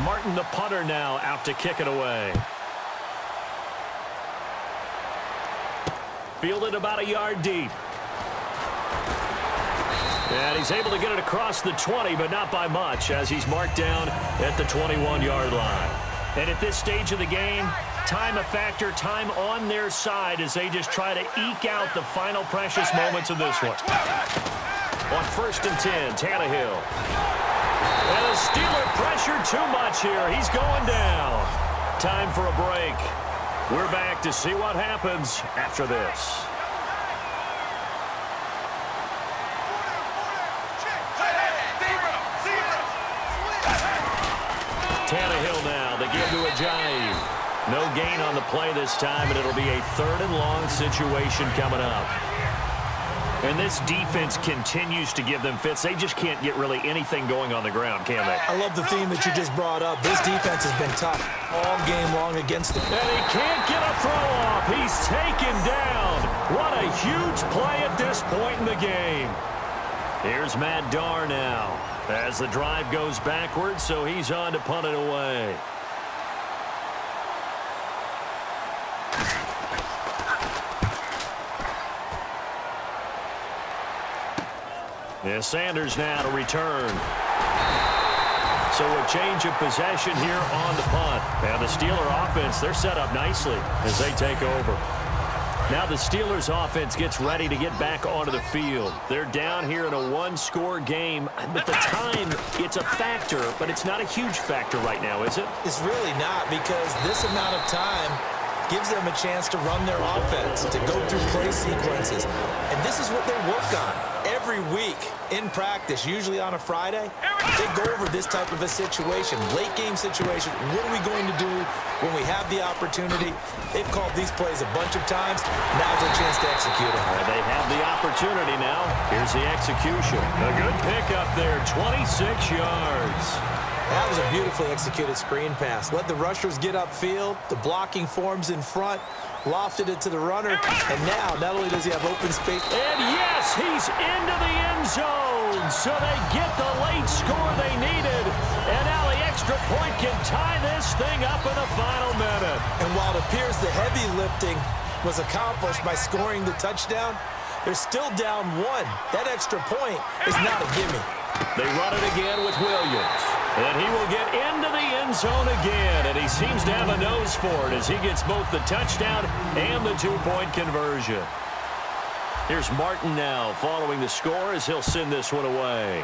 Martin, the punter, now out to kick it away. Fielded about a yard deep. And he's able to get it across the 20, but not by much, as he's marked down at the 21-yard line. And at this stage of the game, time a factor, time on their side as they just try to eke out the final precious moments of this one. On 1st and 10, Tannehill. And the Steeler pressure too much here. He's going down. Time for a break. We're back to see what happens after this. Tannehill now, they give to Ajayi. No gain on the play this time, and it'll be a 3rd and long situation coming up. And this defense continues to give them fits. They just can't get really anything going on the ground, can they? I love the theme that you just brought up. This defense has been tough all game long against them. And he can't get a throw off. He's taken down. What a huge play at this point in the game. Here's Matt Darr now as the drive goes backwards, so he's on to punt it away. Yeah, Sanders now to return. So a change of possession here on the punt. And the Steeler offense, they're set up nicely as they take over. Now the Steelers offense gets ready to get back onto the field. They're down here in a 1-score game. At the time, it's a factor, but it's not a huge factor right now, is it? It's really not, because this amount of time gives them a chance to run their offense, to go through play sequences. And this is what they work on every week in practice, usually on a Friday. They go over this type of a situation, late game situation. What are we going to do when we have the opportunity? They've called these plays a bunch of times. Now's their chance to execute them. Well, they have the opportunity now. Here's the execution. A good pickup there, 26 yards. That was a beautifully executed screen pass. Let the rushers get upfield. The blocking forms in front. Lofted it to the runner. And now, not only does he have open space. And yes, he's into the end zone. So they get the late score they needed. And now the extra point can tie this thing up in the final minute. And while it appears the heavy lifting was accomplished by scoring the touchdown, they're still down 1. That extra point is not a gimme. They run it again with Williams. And he will get into the end zone again. And he seems to have a nose for it as he gets both the touchdown and the 2-point conversion. Here's Martin now following the score as he'll send this one away.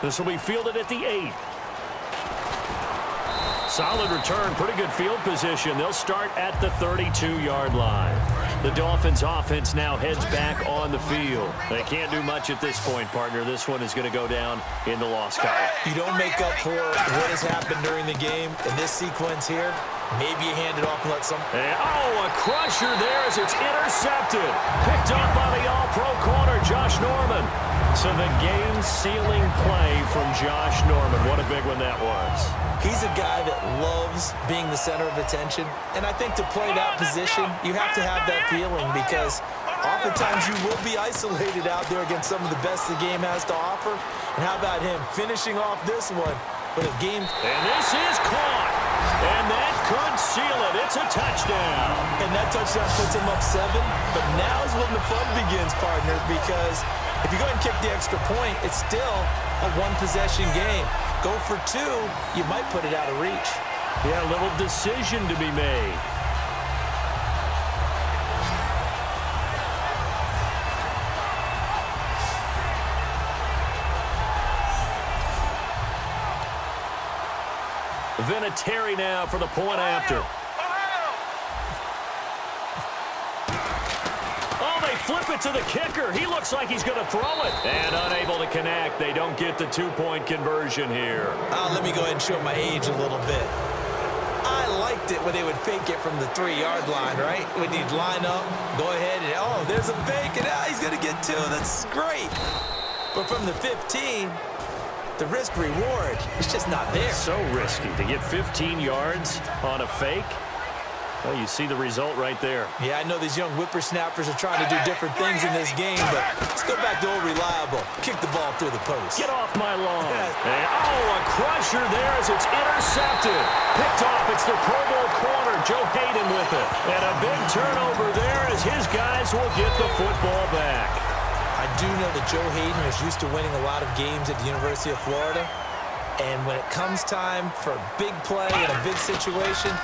This will be fielded at the 8. Solid return, pretty good field position. They'll start at the 32-yard line. The Dolphins offense now heads back on the field. They can't do much at this point, partner. This one is going to go down in the loss column. You don't make up for what has happened during the game in this sequence here. Maybe you hand it off and let some... Oh, a crusher there as it's intercepted. Picked up by the all-pro corner, Josh Norman. So the game-sealing play from Josh Norman. What a big one that was. He's a guy that loves being the center of attention. And I think to play that position, you have to have that feeling, because oftentimes you will be isolated out there against some of the best the game has to offer. And how about him finishing off this one with a game... And this is caught. And that could seal it. It's a touchdown. And that touchdown puts him up 7. But now is when the fun begins, partner, because if you go ahead and kick the extra point, it's still a one-possession game. Go for 2, you might put it out of reach. Yeah, a little decision to be made. Vinatieri now for the point after. Oh, they flip it to the kicker. He looks like he's going to throw it. And unable to connect. They don't get the 2-point conversion here. Let me go ahead and show my age a little bit. I liked it when they would fake it from the 3-yard line, right? When he'd line up, go ahead, and oh, there's a fake, and now he's going to get 2. That's great. But from the 15... the risk-reward is just not there. So risky to get 15 yards on a fake. Well, you see the result right there. Yeah, I know these young whippersnappers are trying to do different things in this game, but let's go back to old reliable. Kick the ball through the post. Get off my lawn. And, a crusher there as it's intercepted. Picked off. It's the Pro Bowl corner, Joe Hayden with it. And a big turnover there as his guys will get the football back. I do know that Joe Hayden is used to winning a lot of games at the University of Florida. And when it comes time for a big play in a big situation,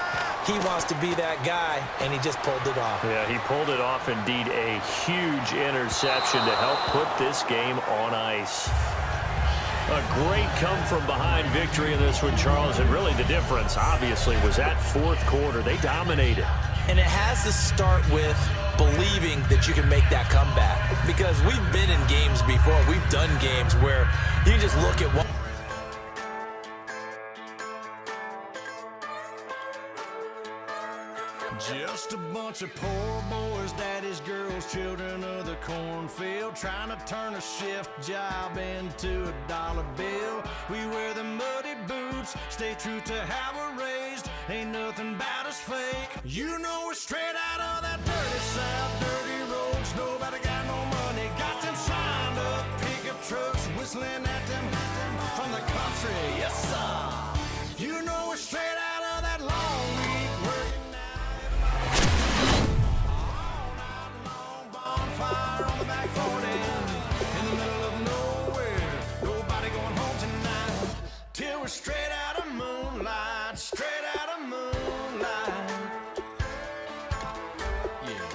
he wants to be that guy, and he just pulled it off. Yeah, he pulled it off, indeed, a huge interception to help put this game on ice. A great come-from-behind victory in this one, Charles, and really the difference, obviously, was that fourth quarter. They dominated. And it has to start with believing that you can make that comeback, because we've been in games before. We've done games where you just look at what just a bunch of poor boys, daddies, girls, children of the cornfield, trying to turn a shift job into a dollar bill. We wear the muddy boots, stay true to how we're raised. Ain't nothing about us fake. You know we're straight out of that dirty south, dirty roads. Nobody got no money, got them signed up pickup trucks, whistling at them from the country. Yes, sir. You know we're straight out of that long week working. Fire on the back 40 in the middle of nowhere. Nobody going home tonight till we're straight out of moonlight. Straight out of moonlight. Yeah.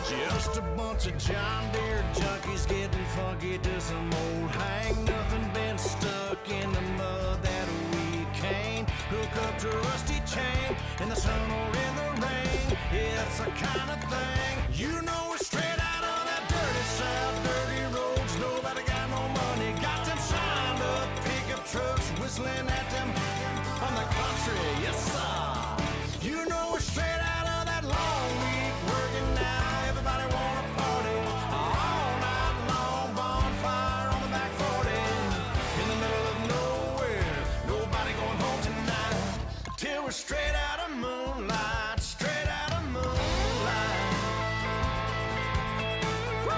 Just a bunch of John Deere junkies getting funky to some old hang. Nothing been stuck in the mud that we can't hook up to a rusty chain in the sun or in the rain. It's the kind of thing, you know we're straight out of that dirty south, dirty roads. Nobody got no money, got them signed up pickup trucks, whistling at them on the country. Yes, sir. You know we're straight out of that long week working now. Everybody wanna party all night long. Bonfire on the back 40 in the middle of nowhere. Nobody going home tonight till we're straight out of moonlight. Straight out of moonlight. Woo!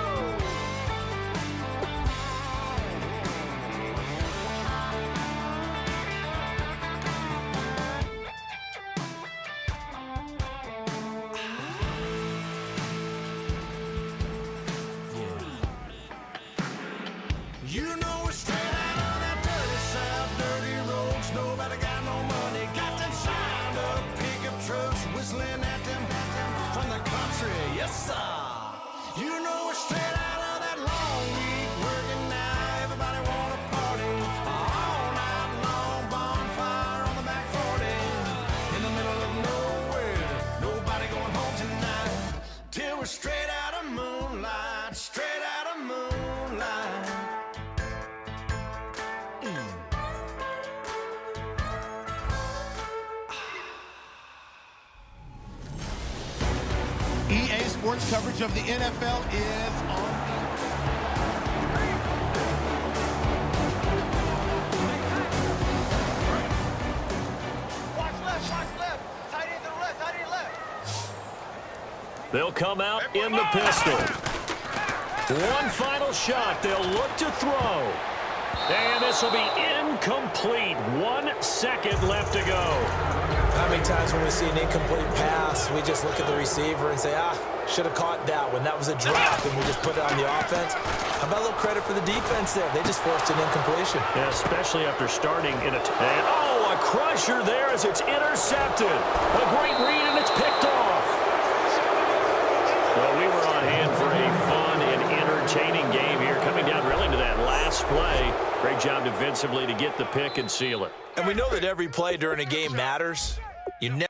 You know we're straight out of that dirty south, dirty roads. Nobody got no money, got them signed up pickup trucks, whistling at them from the country. Yes, sir. You know we're straight out of that long week working now. Everybody wanna party all night long. Bonfire on the back 40 in the middle of nowhere. Nobody going home tonight till we're straight out of moonlight. Straight out of moonlight. EA Sports coverage of the NFL is on. Watch left, tight end to the left, tight end left. They'll come out in the pistol. One final shot. They'll look to throw. And this will be incomplete. 1 second left to go. How many times when we see an incomplete pass, we just look at the receiver and say, should have caught that one. That was a drop, and we just put it on the offense. How about a little credit for the defense there? They just forced an incompletion. Yeah, especially after starting in a... a crusher there as it's intercepted. A great read, and it's picked off. Well, we were on hand for a fun and entertaining game here, coming down really to that last play. Great job defensively to get the pick and seal it. And we know that every play during a game matters. You never...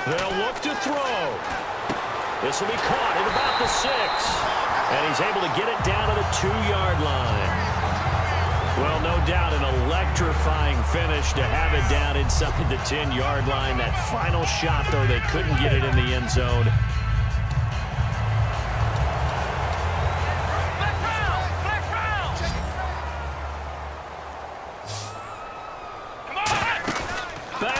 They'll look to throw. This will be caught at about the 6. And he's able to get it down to the 2-yard line. Well, no doubt an electrifying finish to have it down inside the 10-yard line. That final shot, though, they couldn't get it in the end zone.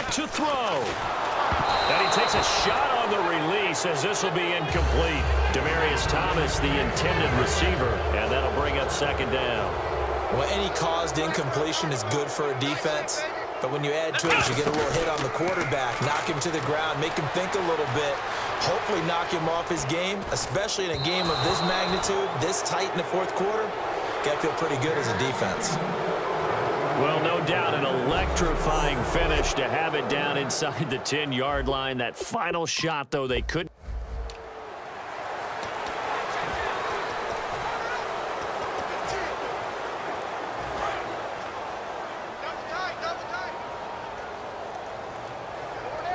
back to throw. And he takes a shot on the release as this will be incomplete. Demaryius Thomas, the intended receiver, and that'll bring up second down. Well, any caused incompletion is good for a defense, but when you add to it, you get a little hit on the quarterback, knock him to the ground, make him think a little bit, hopefully knock him off his game, especially in a game of this magnitude, this tight in the fourth quarter. Got to feel pretty good as a defense. Well, no doubt an electrifying finish to have it down inside the 10-yard line. That final shot, though, they couldn't.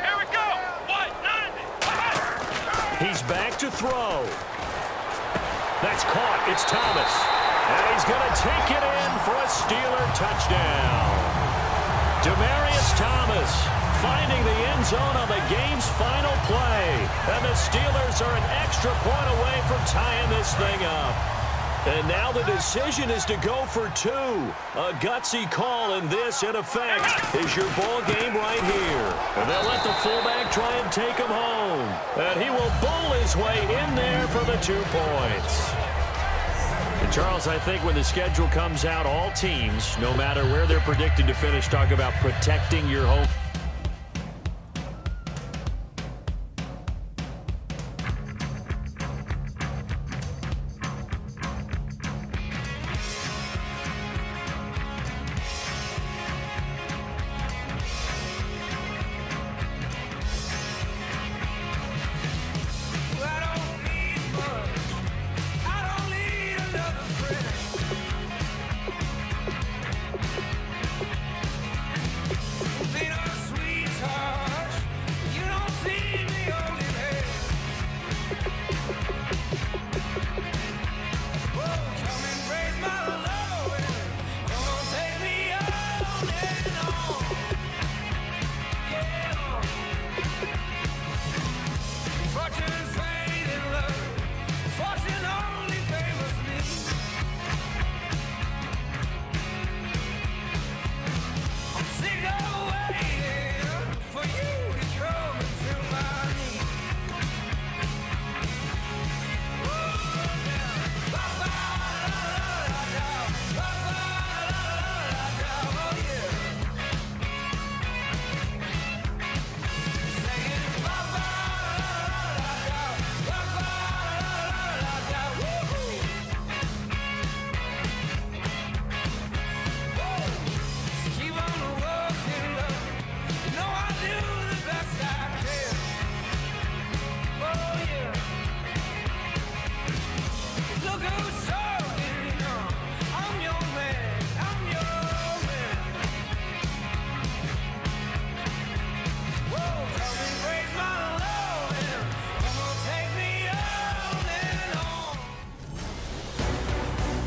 Here we go. He's back to throw. That's caught. It's Thomas. And he's going to take it in for a Steeler touchdown. Demaryius Thomas finding the end zone on the game's final play. And the Steelers are an extra point away from tying this thing up. And now the decision is to go for two. A gutsy call, and this, in effect, is your ball game right here. And they'll let the fullback try and take him home. And he will bowl his way in there for the 2 points. And Charles, I think when the schedule comes out, all teams, no matter where they're predicted to finish, talk about protecting your home.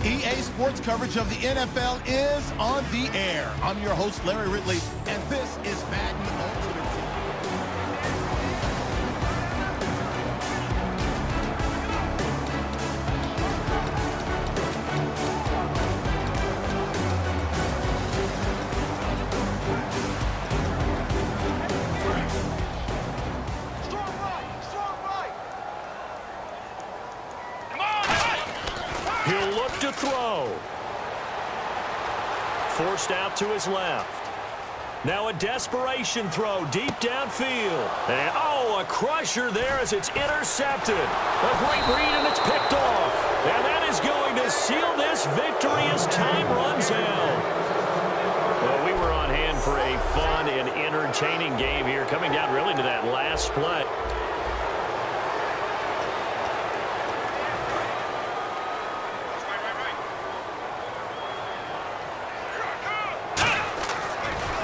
EA Sports coverage of the NFL is on the air. I'm your host, Larry Ridley, and this is Madden Ultimate Team. He'll look to throw. Forced out to his left. Now a desperation throw deep downfield. And, oh, a crusher there as it's intercepted. A great read, and it's picked off. And that is going to seal this victory as time runs out. Well, we were on hand for a fun and entertaining game here, coming down really to that last play.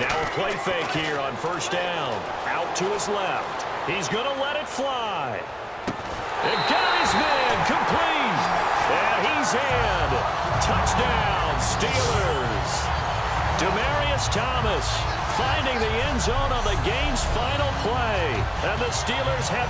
Now a play fake here on first down. Out to his left. He's going to let it fly. And got his man complete. And he's in. Touchdown, Steelers. Demaryius Thomas finding the end zone on the game's final play. And the Steelers have